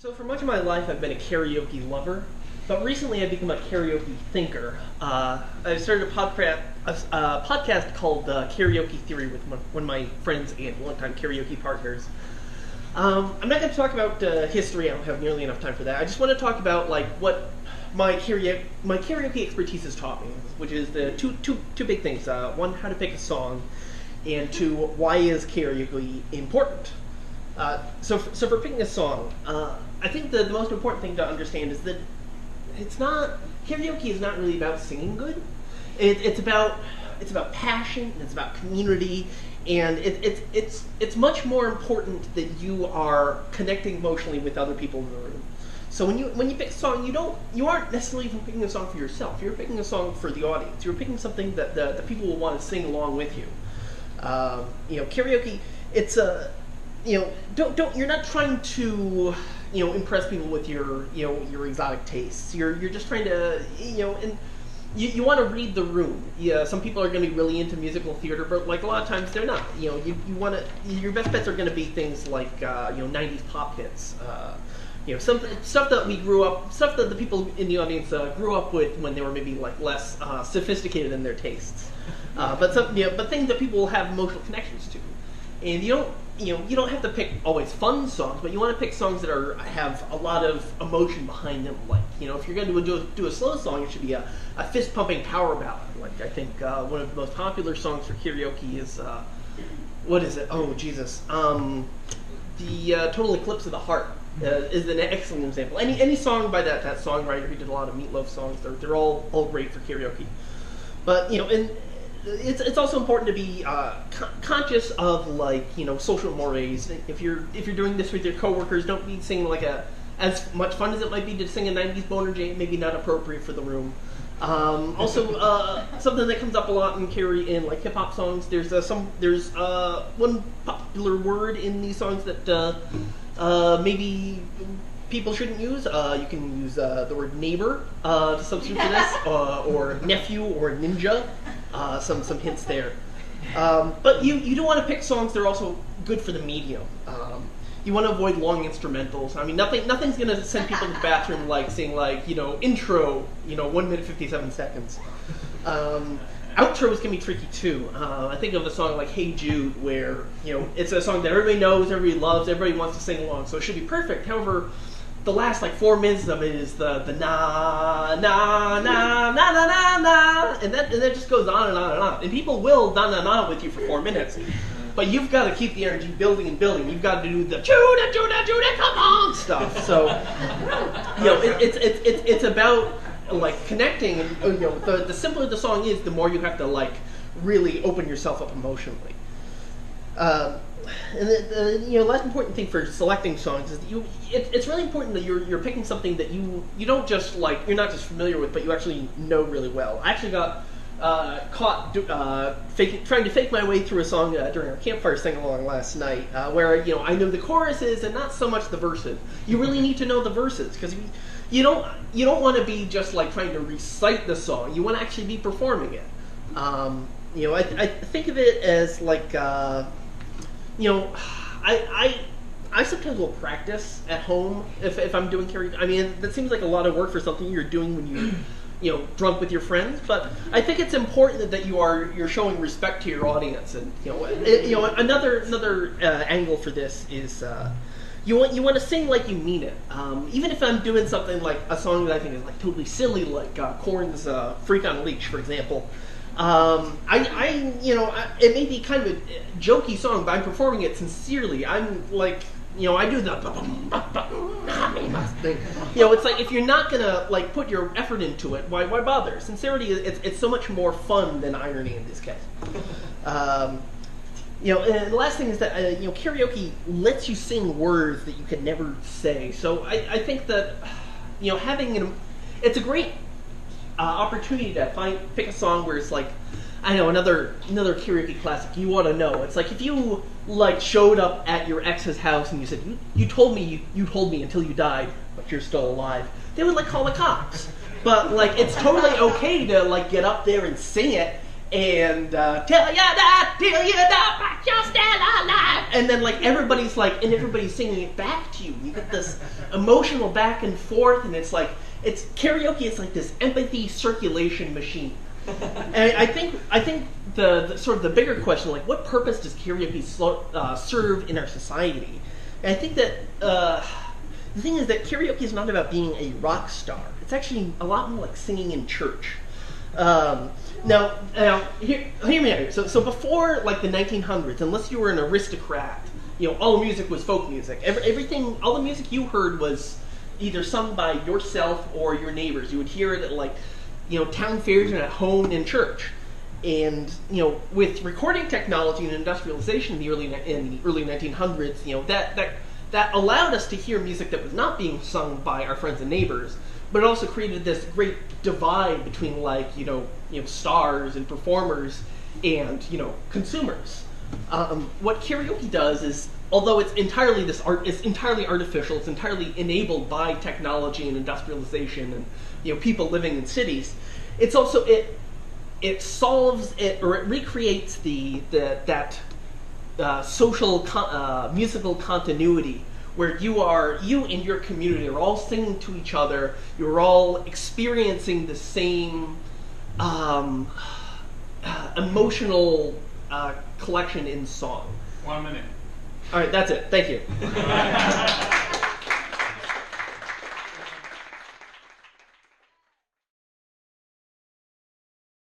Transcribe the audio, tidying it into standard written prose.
So for much of my life, I've been a karaoke lover, but recently I've become a karaoke thinker. I started a podcast called Karaoke Theory with one of my friends and longtime karaoke partners. I'm not going to talk about history. I don't have nearly enough time for that. I just want to talk about like what my karaoke expertise has taught me, which is the two big things. One, how to pick a song, and two, why is karaoke important? So for picking a song, I think the most important thing to understand is that karaoke is not really about singing good. It's about passion, and it's about community, and it's much more important that you are connecting emotionally with other people in the room. So when you pick a song, you aren't necessarily even picking a song for yourself. You're picking a song for the audience. You're picking something that the people will want to sing along with you. Karaoke, it's you're not trying to impress people with your exotic tastes. You're just trying to and you want to read the room. Yeah, some people are going to be really into musical theater, but like a lot of times they're not. You want to, your best bets are going to be things like 90s pop hits. Stuff that the people in the audience grew up with when they were maybe like less sophisticated in their tastes. But things that people will have emotional connections to. And you don't have to pick always fun songs, but you want to pick songs that have a lot of emotion behind them. Like, if you're going to do a slow song, it should be a fist-pumping power ballad. Like, I think one of the most popular songs for karaoke is, what is it? Oh, Jesus. The Total Eclipse of the Heart is an excellent example. Any song by that songwriter who did a lot of Meatloaf songs, they're all great for karaoke. But, it's also important to be conscious of social mores. If you're doing this with your coworkers, don't be singing as much fun as it might be to sing a 90s boner jam, maybe not appropriate for the room. Also, something that comes up a lot in hip hop songs. There's one popular word in these songs that maybe people shouldn't use. You can use the word neighbor to substitute for this, or nephew, or ninja. Some hints there. But you do want to pick songs that are also good for the medium. You want to avoid long instrumentals. I mean, nothing's going to send people to the bathroom saying intro, 1 minute 57 seconds. Outros can be tricky too. I think of a song like Hey Jude, where it's a song that everybody knows, everybody loves, everybody wants to sing along, so it should be perfect. However, the last 4 minutes of it is the na na na na na na na, and that just goes on and on and on. And people will na na na with you for 4 minutes, but you've got to keep the energy building and building. You've got to do the Judah Judah Judah come on stuff. So it's about connecting, and the simpler the song is, the more you have to really open yourself up emotionally. And the last important thing for selecting songs is that it's really important that you're picking something that you don't just you're not just familiar with, but you actually know really well. I actually got caught trying to fake my way through a song during our campfire sing-along last night, where I know the choruses and not so much the verses. You really need to know the verses, because you don't want to be just trying to recite the song. You want to actually be performing it. I think of it as I sometimes will practice at home if I'm doing karaoke. I mean, that seems like a lot of work for something you're doing when you're drunk with your friends. But I think it's important that you're showing respect to your audience. And another angle for this is you want to sing like you mean it. Even if I'm doing something like a song that I think is totally silly, like Korn's "Freak on a Leash," for example. It may be kind of a jokey song, but I'm performing it sincerely. I'm I do the thing. It's if you're not gonna put your effort into it, why bother? Sincerity, it's so much more fun than irony in this case. And the last thing is that karaoke lets you sing words that you can never say. So I think that it's a great opportunity to pick a song where it's another karaoke classic. You want to know. It's if you showed up at your ex's house and you said you told me until you died, but you're still alive. They would call the cops. But it's totally okay to get up there and sing it and till you die, but you're still alive. And then like everybody's singing it back to you. You get this emotional back and forth, and it's karaoke is like this empathy circulation machine. And I think the sort of the bigger question, like what purpose does karaoke serve in our society? And I think that the thing is that karaoke is not about being a rock star. It's actually a lot more like singing in church. Now, hear me out here. So before like the 1900s, unless you were an aristocrat, all the music was folk music. Everything, all the music you heard was either sung by yourself or your neighbors. You would hear it at like, town fairs and at home in church. And with recording technology and industrialization in the early 1900s, that allowed us to hear music that was not being sung by our friends and neighbors, but it also created this great divide between stars and performers and consumers. What karaoke does is, although it's entirely artificial, it's entirely enabled by technology and industrialization and people living in cities. It's also it solves it, or it recreates that social musical continuity where you and your community are all singing to each other. You're all experiencing the same emotional collection in song. 1 minute. All right, that's it. Thank you.